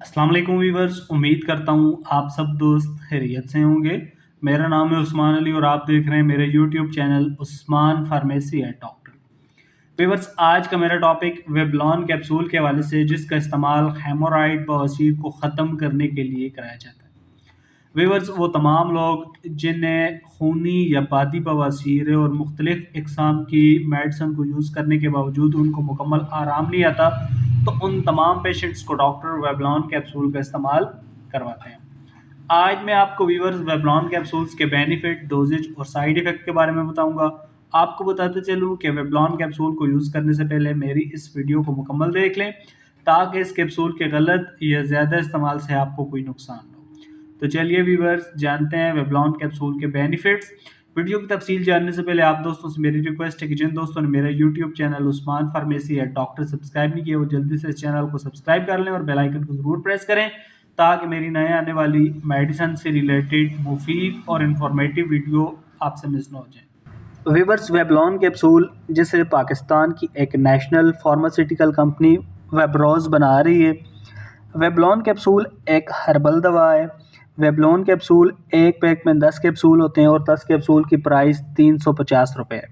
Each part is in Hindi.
अस्सलाम वालेकुम वीवर्स। उम्मीद करता हूँ आप सब दोस्त खैरियत से होंगे। मेरा नाम है उस्मान अली और आप देख रहे हैं मेरे YouTube channel Usman pharmacy and doctor. Viewers, आज का मेरा टॉपिक वेबलॉन कैप्सूल के हवाले से, जिसका इस्तेमाल हेमोराइड बवासीर को ख़त्म करने के लिए कराया जाता है। वीवर्स, वो तमाम लोग जिन्हें खूनी या बादी बवासीर है और मुख्तलिफ इकसाम की मेडिसन को यूज़ करने के बावजूद उनको मुकम्मल आराम नहीं आता, तो उन तमाम पेशेंट्स को डॉक्टर वेबलॉन कैप्सूल का इस्तेमाल करवाते हैं। आज मैं आपको वीवर्स वेबलॉन कैप्सूल्स के बेनिफिट, डोजेज और साइड इफ़ेक्ट के बारे में बताऊंगा। आपको बताते चलूँ कि वेबलॉन कैप्सूल को यूज़ करने से पहले मेरी इस वीडियो को मुकम्मल देख लें, ताकि इस कैप्सूल के गलत या ज़्यादा इस्तेमाल से आपको कोई नुकसान न हो। तो चलिए वीवर्स, जानते हैं वेबलॉन कैप्सूल के बेनिफिट्स। वीडियो की तफसील जानने से पहले आप दोस्तों से मेरी रिक्वेस्ट है कि जिन दोस्तों ने मेरा YouTube channel Usman pharmacy and doctor subscribe नहीं किया, वो जल्दी से इस चैनल को सब्सक्राइब कर लें और बेल आइकन को ज़रूर प्रेस करें, ताकि मेरी नए आने वाली मेडिसिन से रिलेटेड मुफीद और इंफॉर्मेटिव वीडियो आपसे मिस ना हो जाए। वीवर्स, वेबलॉन कैप्सूल जिसे पाकिस्तान की एक नेशनल फार्मास्यूटिकल कंपनी वेबरोज बना रही है, वेबलॉन कैप्सूल एक हर्बल दवा है। वेबलॉन कैप्सूल एक पैक में 10 कैप्सूल होते हैं और 10 कैप्सूल की प्राइस 350 रुपये है।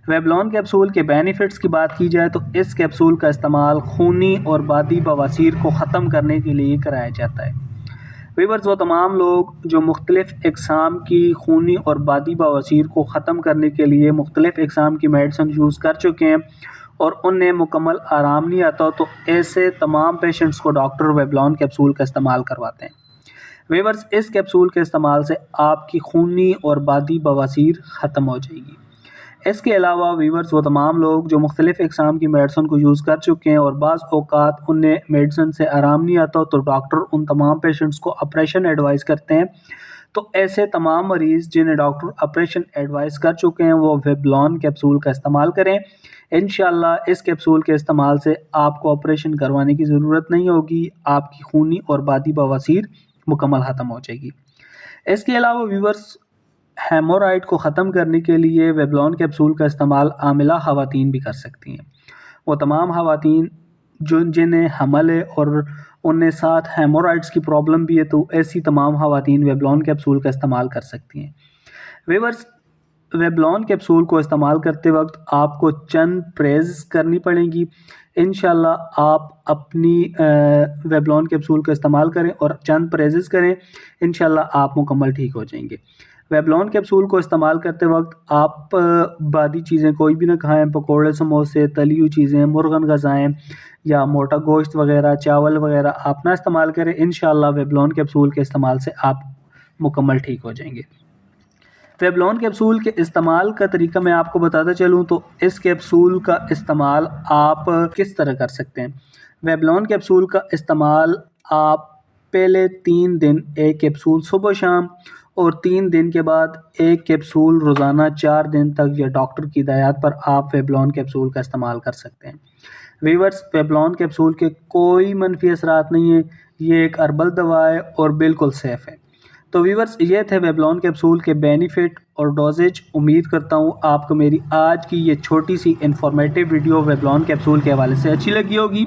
वेबलॉन कैप्सूल के बेनिफिट्स की बात की जाए तो इस कैप्सूल का इस्तेमाल खूनी और बादी बवासीर को ख़त्म करने के लिए कराया जाता है। वीवर्स, वो तमाम लोग जो मुख्तलिफ़ इकसाम की खूनी और बादी बवासीर को ख़त्म करने के लिए मुख्तलिफ़ इकसाम की मेडिसिन यूज़ कर चुके हैं और उन्हें मुकम्मल आराम नहीं आता, तो ऐसे तमाम पेशेंट्स को डॉक्टर वेबलॉन कैप्सूल का इस्तेमाल करवाते हैं। वीवर्स, इस कैप्सूल के इस्तेमाल से आपकी खूनी और बादी बवासीर ख़त्म हो जाएगी। इसके अलावा वीवर्स, वो तमाम लोग जो मुख्तलिफ़ इकसाम की मेडिसिन को यूज़ कर चुके हैं और बाज़ औक़ात उन्हें मेडिसिन से आराम नहीं आता, तो डॉक्टर उन तमाम पेशेंट्स को ऑपरेशन एडवाइस करते हैं। तो ऐसे तमाम मरीज़ जिन्हें डॉक्टर ऑपरेशन एडवाइस कर चुके हैं, वो वेबलॉन कैप्सूल का इस्तेमाल करें। इंशाअल्लाह इस कैप्सूल के इस्तेमाल से आपको ऑपरेशन करवाने की ज़रूरत नहीं होगी, आपकी खूनी और बादी बवासीर मुकम्मल ख़त्म हो जाएगी। इसके अलावा वीवर्स, हेमोराइड को ख़त्म करने के लिए वेबलॉन कैप्सूल का इस्तेमाल आमिला ख़वातीन भी कर सकती हैं। वो तमाम ख़वातीन जिन्हें हमल है और उन्हें साथ हेमोराइड्स की प्रॉब्लम भी है, तो ऐसी तमाम ख़वातीन वेबलॉन कैप्सूल का इस्तेमाल कर सकती हैं। वीवर्स, वेबलॉन कैप्सूल को इस्तेमाल करते वक्त आपको चंद प्रेज़ करनी पड़ेंगी। इंशाल्लाह आप अपनी वेबलॉन कैप्सूल का इस्तेमाल करें और चंद प्रेज़ करें, इंशाल्लाह आप मुकम्मल ठीक हो जाएंगे। वेबलॉन कैप्सूल को इस्तेमाल करते वक्त आप बादी चीज़ें कोई भी ना खाएं, पकोड़े, समोसे, तली हुई चीज़ें, मुर्गन ग़ज़ाएँ या मोटा गोश्त वगैरह, चावल वगैरह आप ना इस्तेमाल करें। इंशाल्लाह वेबलॉन कैप्सूल के इस्तेमाल से आप मुकम्मल ठीक हो जाएंगे। वेबलॉन कैप्सूल के इस्तेमाल का तरीका मैं आपको बताता चलूँ तो इस कैप्सूल का इस्तेमाल आप किस तरह कर सकते हैं। वेबलॉन कैप्सूल का इस्तेमाल आप पहले 3 दिन एक कैप्सूल सुबह शाम और 3 दिन के बाद एक कैप्सूल रोज़ाना 4 दिन तक या डॉक्टर की हिदायत पर आप वेबलॉन कैप्सूल का इस्तेमाल कर सकते हैं। वीवर्स, वेबलॉन कैप्सूल के कोई मनफी असरात नहीं है, ये एक हर्बल दवा है और बिल्कुल सेफ़ है। तो वीवर्स, ये थे वेबलॉन कैप्सूल के बेनिफिट और डोजेज। उम्मीद करता हूँ आपको मेरी आज की ये छोटी सी इन्फॉर्मेटिव वीडियो वेबलॉन कैप्सूल के हवाले से अच्छी लगी होगी।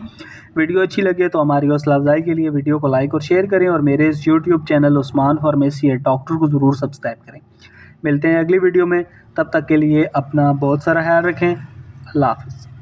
वीडियो अच्छी लगे तो हमारी हौसला अफजाई के लिए वीडियो को लाइक और शेयर करें और मेरे इस YouTube channel Usman pharmacy and doctor को ज़रूर सब्सक्राइब करें। मिलते हैं अगली वीडियो में, तब तक के लिए अपना बहुत सारा ख्याल रखें। अल्लाह हाफ़िज़।